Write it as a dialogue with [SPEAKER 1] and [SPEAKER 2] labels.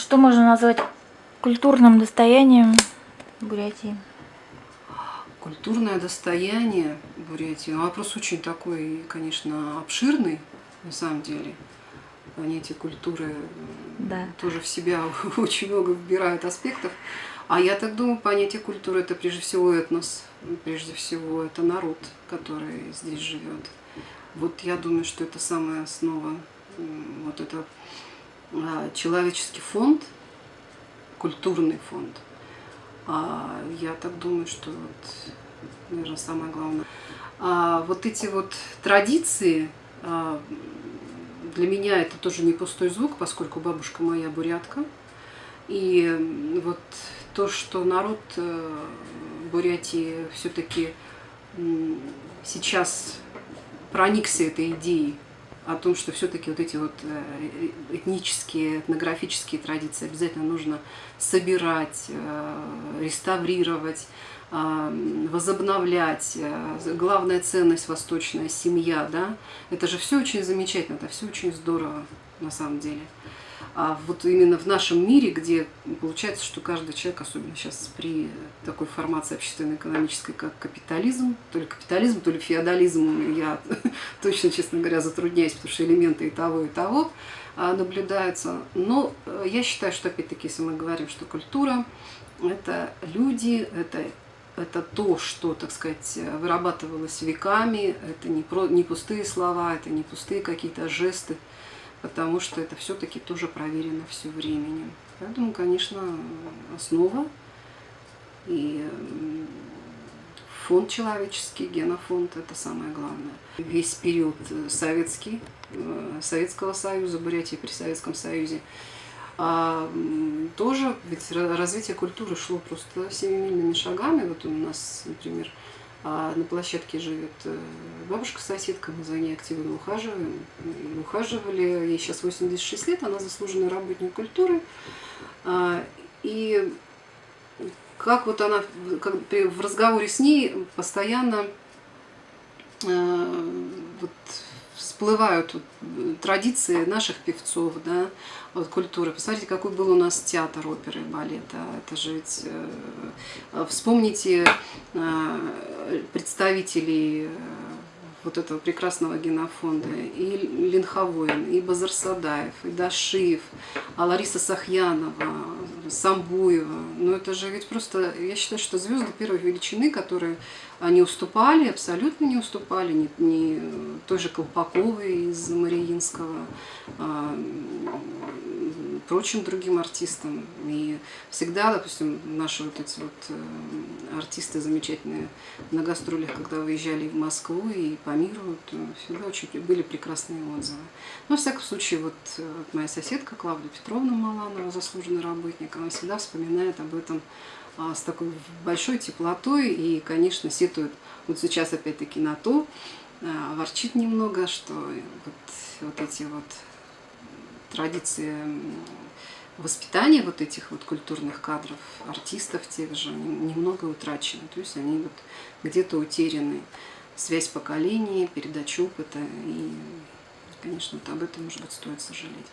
[SPEAKER 1] Что можно назвать культурным достоянием Бурятии?
[SPEAKER 2] Культурное достояние Бурятии. Вопрос очень такой, конечно, обширный, на самом деле. Понятие культуры
[SPEAKER 1] Да.
[SPEAKER 2] тоже в себя очень много вбирает аспектов. А я так думаю, понятие культуры – это прежде всего этнос, прежде всего это народ, который здесь живет. Вот я думаю, что это самая основа, вот это человеческий фонд, культурный фонд. Я так думаю, что вот, наверное, самое главное. Вот эти вот традиции, для меня это тоже не пустой звук, поскольку бабушка моя бурятка. И вот то, что народ Бурятии все-таки сейчас проникся этой идеей о том, что все-таки вот эти вот этнические, этнографические традиции обязательно нужно собирать, реставрировать, возобновлять. Главная ценность восточная семья, да, это же все очень замечательно, это все очень здорово на самом деле. А вот именно в нашем мире, где получается, что каждый человек, особенно сейчас при такой формации общественно-экономической, как капитализм, то ли феодализм, я точно, честно говоря, затрудняюсь, потому что элементы и того наблюдаются. Но я считаю, что опять-таки, если мы говорим, что культура – это люди, это то, что, так сказать, вырабатывалось веками, это не пустые слова, это не пустые какие-то жесты, потому что это все-таки тоже проверено все временем. Поэтому, конечно, основа и фонд человеческий, генофонд – это самое главное. Весь период Советского Союза, Бурятии при Советском Союзе, тоже ведь развитие культуры шло просто семимильными шагами. Вот у нас, например, на площадке живет бабушка-соседка, мы за ней активно ухаживаем. И ухаживали, ей сейчас 86 лет, она заслуженный работник культуры. И как вот она, в разговоре с ней постоянно вот всплывают традиции наших певцов, да, вот культуры. Посмотрите, какой был у нас театр оперы и балета. Это же ведь вспомните представителей вот этого прекрасного генофонда, и Ленховоин, и Базарсадаев, и Дашиев, Лариса Сахьянова, Самбуева. Ну это же ведь просто, я считаю, что звезды первой величины, которые не уступали, абсолютно не уступали ни той же Колпаковой из Мариинского, прочим другим артистам. И всегда, допустим, наши вот эти вот артисты замечательные на гастролях, когда выезжали в Москву и по миру, то всегда очень были прекрасные отзывы. Но, во всяком случае, вот моя соседка Клавдия Петровна Маланова, заслуженный работник, она всегда вспоминает об этом с такой большой теплотой и, конечно, сетует вот сейчас опять-таки на то, ворчит немного, что вот эти вот традиции воспитания вот этих вот культурных кадров, артистов тех же, немного утрачены. То есть они вот где-то утеряны. Связь поколений, передача опыта. И, конечно, вот об этом, может быть, стоит сожалеть.